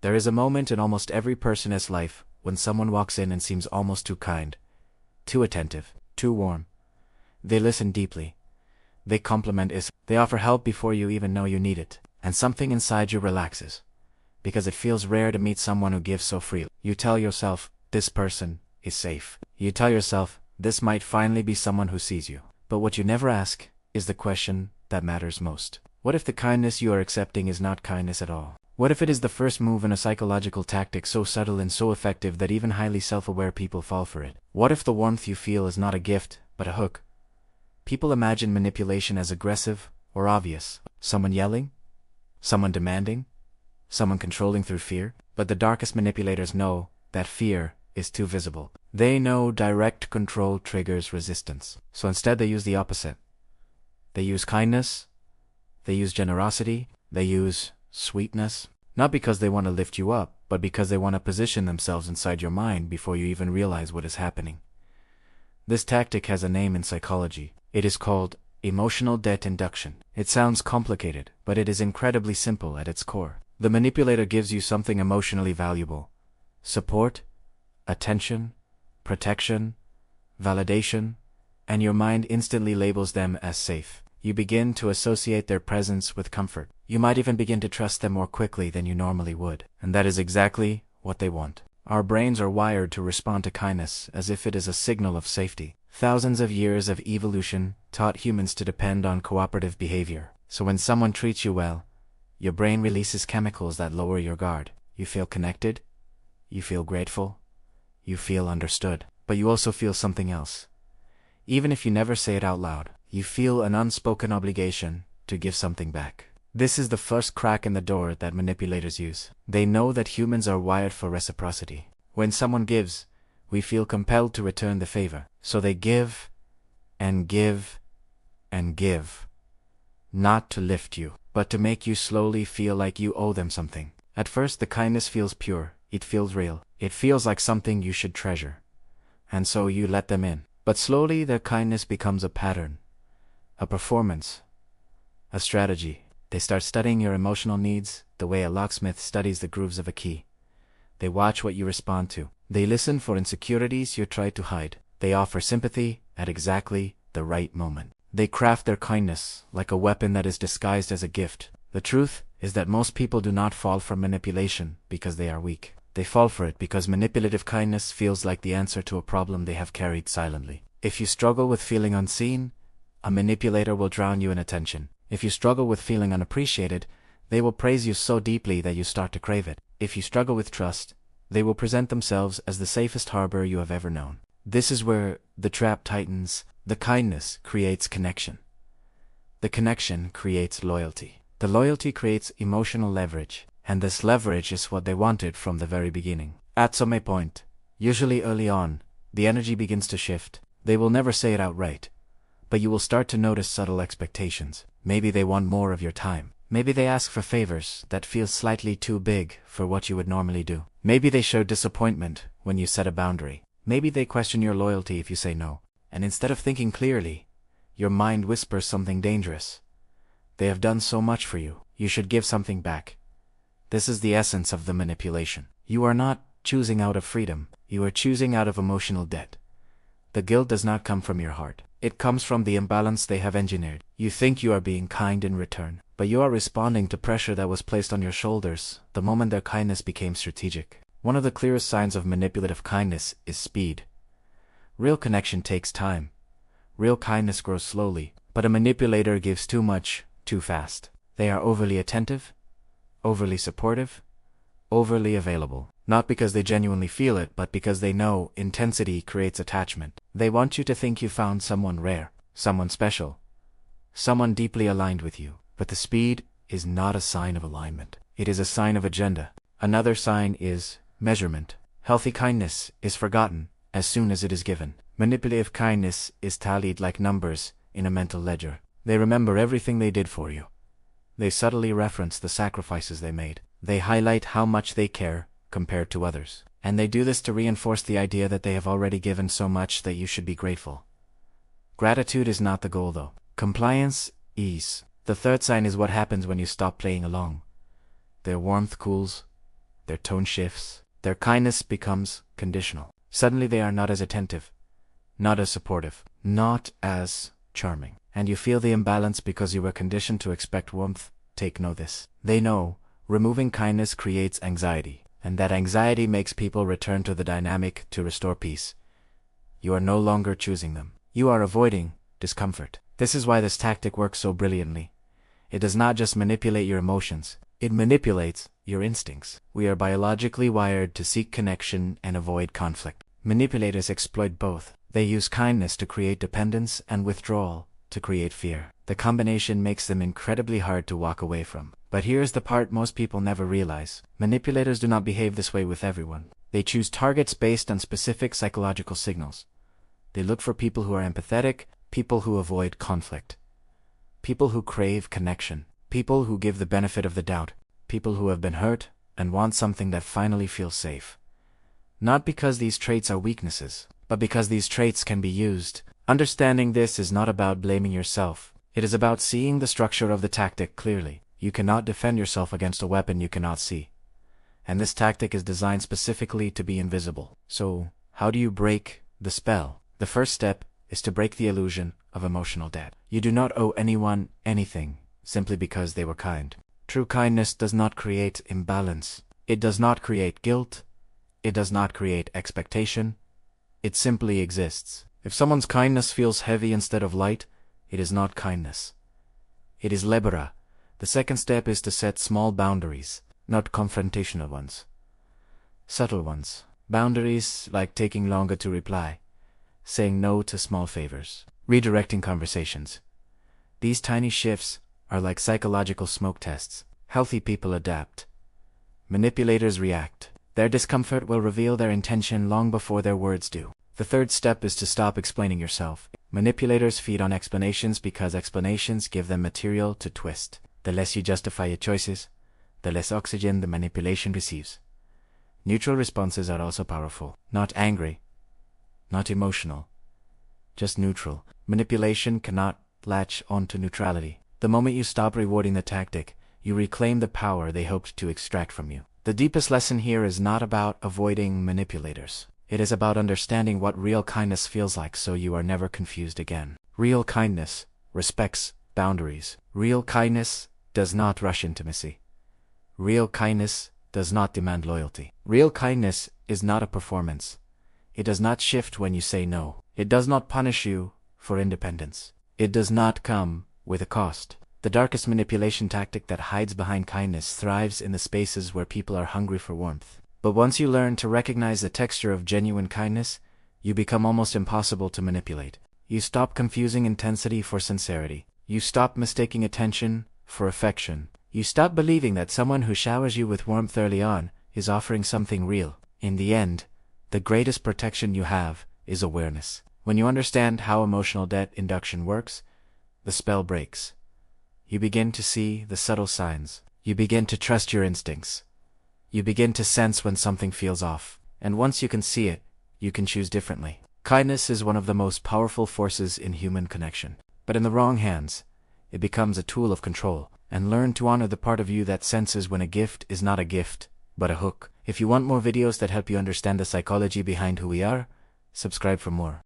There is a moment in almost every person's life when someone walks in and seems almost too kind, too attentive, too warm. They listen deeply. They compliment us. They offer help before you even know you need it. And something inside you relaxes. Because it feels rare to meet someone who gives so freely. You tell yourself, this person is safe. You tell yourself, this might finally be someone who sees you. But what you never ask is the question that matters most. What if the kindness you are accepting is not kindness at all? What if it is the first move in a psychological tactic so subtle and so effective that even highly self-aware people fall for it? What if the warmth you feel is not a gift, but a hook? People imagine manipulation as aggressive or obvious. Someone yelling? Someone demanding? Someone controlling through fear? But the darkest manipulators know that fear is too visible. They know direct control triggers resistance. So instead they use the opposite. They use kindness. They use generosity. They use sweetness. Not because they want to lift you up, but because they want to position themselves inside your mind before you even realize what is happening. This tactic has a name in psychology. It is called emotional debt induction. It sounds complicated, but it is incredibly simple at its core. The manipulator gives you something emotionally valuable: support, attention, protection, validation, and your mind instantly labels them as safe. You begin to associate their presence with comfort. You might even begin to trust them more quickly than you normally would. And that is exactly what they want. Our brains are wired to respond to kindness as if it is a signal of safety. Thousands of years of evolution taught humans to depend on cooperative behavior. So when someone treats you well, your brain releases chemicals that lower your guard. You feel connected, you feel grateful, you feel understood. But you also feel something else. Even if you never say it out loud, you feel an unspoken obligation to give something back. This is the first crack in the door that manipulators use. They know that humans are wired for reciprocity. When someone gives, we feel compelled to return the favor. So they give and give and give. Not to lift you, but to make you slowly feel like you owe them something. At first the kindness feels pure, it feels real, it feels like something you should treasure. And so you let them in. But slowly their kindness becomes a pattern, a performance, a strategy. They start studying your emotional needs the way a locksmith studies the grooves of a key. They watch what you respond to. They listen for insecurities you try to hide. They offer sympathy at exactly the right moment. They craft their kindness like a weapon that is disguised as a gift. The truth is that most people do not fall for manipulation because they are weak. They fall for it because manipulative kindness feels like the answer to a problem they have carried silently. If you struggle with feeling unseen, a manipulator will drown you in attention. If you struggle with feeling unappreciated, they will praise you so deeply that you start to crave it. If you struggle with trust, they will present themselves as the safest harbor you have ever known. This is where the trap tightens. The kindness creates connection. The connection creates loyalty. The loyalty creates emotional leverage. And this leverage is what they wanted from the very beginning. At some point, usually early on, the energy begins to shift. They will never say it outright, but you will start to notice subtle expectations. Maybe they want more of your time. Maybe they ask for favors that feel slightly too big for what you would normally do. Maybe they show disappointment when you set a boundary. Maybe they question your loyalty if you say no. And instead of thinking clearly, your mind whispers something dangerous. They have done so much for you. You should give something back. This is the essence of the manipulation. You are not choosing out of freedom. You are choosing out of emotional debt. The guilt does not come from your heart. It comes from the imbalance they have engineered. You think you are being kind in return, but you are responding to pressure that was placed on your shoulders the moment their kindness became strategic. One of the clearest signs of manipulative kindness is speed. Real connection takes time. Real kindness grows slowly, but a manipulator gives too much, too fast. They are overly attentive, overly supportive, overly available. Not because they genuinely feel it, but because they know intensity creates attachment. They want you to think you found someone rare, someone special, someone deeply aligned with you. But the speed is not a sign of alignment. It is a sign of agenda. Another sign is measurement. Healthy kindness is forgotten as soon as it is given. Manipulative kindness is tallied like numbers in a mental ledger. They remember everything they did for you. They subtly reference the sacrifices they made. They highlight how much they care compared to others. And they do this to reinforce the idea that they have already given so much that you should be grateful. Gratitude is not the goal though. Compliance is. The third sign is what happens when you stop playing along. Their warmth cools. their tone shifts. Their kindness becomes conditional. Suddenly they are not as attentive, not as supportive, not as charming. And you feel the imbalance because you were conditioned to expect warmth. Take notice. They know removing kindness creates anxiety, and that anxiety makes people return to the dynamic to restore peace. You are no longer choosing them. You are avoiding discomfort. This is why this tactic works so brilliantly. It does not just manipulate your emotions, it manipulates your instincts. We are biologically wired to seek connection and avoid conflict. Manipulators exploit both. They use kindness to create dependence and withdrawal to create fear. The combination makes them incredibly hard to walk away from. But here's the part most people never realize. Manipulators do not behave this way with everyone. They choose targets based on specific psychological signals. They look for people who are empathetic, people who avoid conflict, people who crave connection, people who give the benefit of the doubt, people who have been hurt and want something that finally feels safe. Not because these traits are weaknesses, but because these traits can be used. Understanding this is not about blaming yourself. It is about seeing the structure of the tactic clearly. You cannot defend yourself against a weapon you cannot see. And this tactic is designed specifically to be invisible. So, how do you break the spell? The first step is to break the illusion of emotional debt. You do not owe anyone anything simply because they were kind. True kindness does not create imbalance. It does not create guilt. It does not create expectation. It simply exists. If someone's kindness feels heavy instead of light, it is not kindness. It is libera. The second step is to set small boundaries, not confrontational ones. Subtle ones. Boundaries like taking longer to reply, saying no to small favors, redirecting conversations. These tiny shifts are like psychological smoke tests. Healthy people adapt. Manipulators react. Their discomfort will reveal their intention long before their words do. The third step is to stop explaining yourself. Manipulators feed on explanations because explanations give them material to twist. The less you justify your choices, the less oxygen the manipulation receives. Neutral responses are also powerful. Not angry, not emotional, just neutral. Manipulation cannot latch onto neutrality. The moment you stop rewarding the tactic, you reclaim the power they hoped to extract from you. The deepest lesson here is not about avoiding manipulators. It is about understanding what real kindness feels like so you are never confused again. Real kindness respects boundaries. Real kindness does not rush intimacy. Real kindness does not demand loyalty. Real kindness is not a performance. It does not shift when you say no. It does not punish you for independence. It does not come with a cost. The darkest manipulation tactic that hides behind kindness thrives in the spaces where people are hungry for warmth. But once you learn to recognize the texture of genuine kindness, you become almost impossible to manipulate. You stop confusing intensity for sincerity. You stop mistaking attention for affection. You stop believing that someone who showers you with warmth early on is offering something real. In the end, the greatest protection you have is awareness. When you understand how emotional debt induction works, the spell breaks. You begin to see the subtle signs. You begin to trust your instincts. You begin to sense when something feels off. And once you can see it, you can choose differently. Kindness is one of the most powerful forces in human connection. But in the wrong hands, it becomes a tool of control. And learn to honor the part of you that senses when a gift is not a gift, but a hook. If you want more videos that help you understand the psychology behind who we are, subscribe for more.